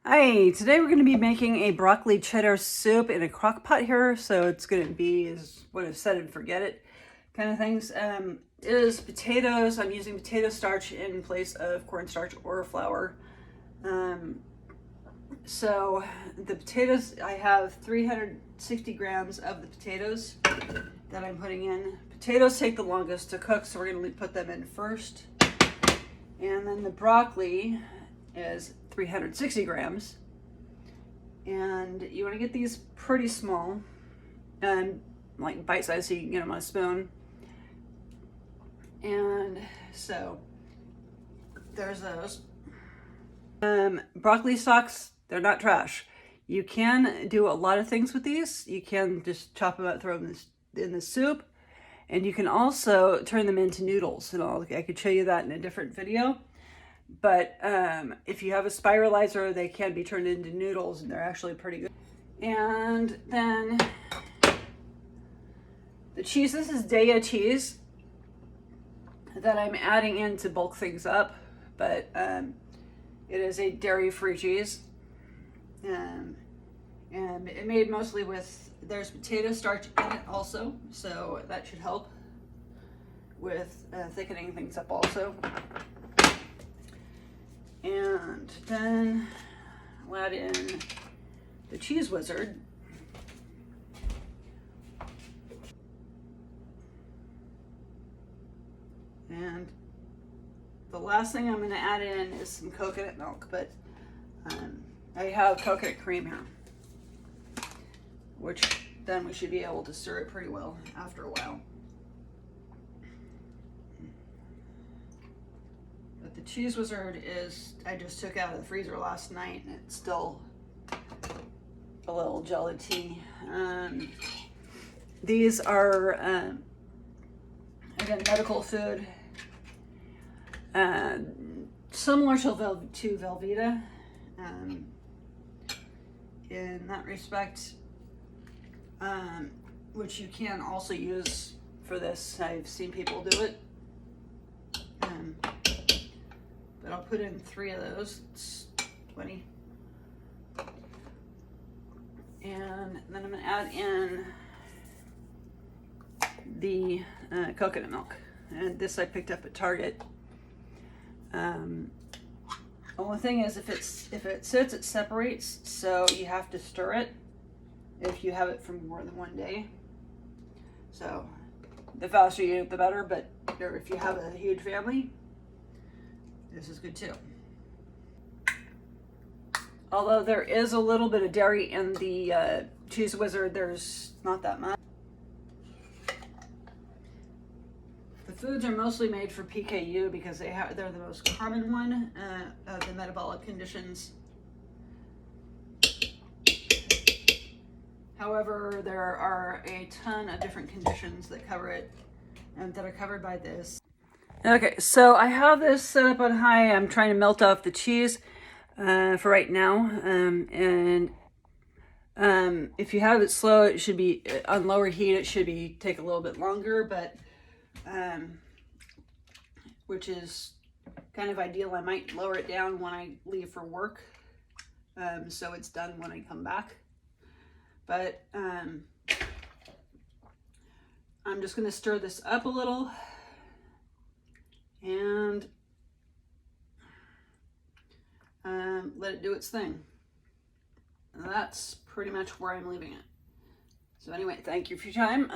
Hi, today we're going to be making a broccoli cheddar soup in a crock pot here. So it's going to be is what I've said and forget it kind of things. It is potatoes. I'm using potato starch in place of cornstarch or flour. So the potatoes, I have 360 grams of the potatoes that I'm putting in. Potatoes take the longest to cook, so we're going to put them in first. And then the broccoli is 360 grams. And you want to get these pretty small and like bite-sized, so you can get them on a spoon. And so there's those. Broccoli stalks, they're not trash. You can do a lot of things with these. You can just chop them up, throw them in the soup, and you can also turn them into noodles. And I could show you that in a different video. But if you have a spiralizer, they can be turned into noodles, and they're actually pretty good. And then the cheese, this is Daiya cheese that I'm adding in to bulk things up, but it is a dairy-free cheese. And it made mostly with, there's potato starch in it also, so that should help with thickening things up also. And then I'll add in the cheese wizard. And the last thing I'm going to add in is some coconut milk, but I have coconut cream here, which then we should be able to stir it pretty well after a while. But the cheese wizard is, I just took out of the freezer last night, and it's still a little gelatin. These are, again, medical food. Similar to Velveta in that respect, which you can also use for this. I've seen people do it. But I'll put in 3 of those. It's 20. And then I'm going to add in the coconut milk. And this I picked up at Target. Only thing is, if it sits, it separates, so you have to stir it if you have it for more than one day. So the faster you do it, the better, but if you have a huge family, this is good too. Although there is a little bit of dairy in the cheese wizard, there's not that much. The foods are mostly made for PKU because they're the most common one of the metabolic conditions. However, there are a ton of different conditions that cover it and that are covered by this. Okay, so I have this set up on high. I'm trying to melt off the cheese for right now. If you have it slow, it should be on lower heat. It should take a little bit longer, but which is kind of ideal. I might lower it down when I leave for work, so it's done when I come back. But I'm just going to stir this up a little and let it do its thing. And that's pretty much where I'm leaving it. So anyway, thank you for your time.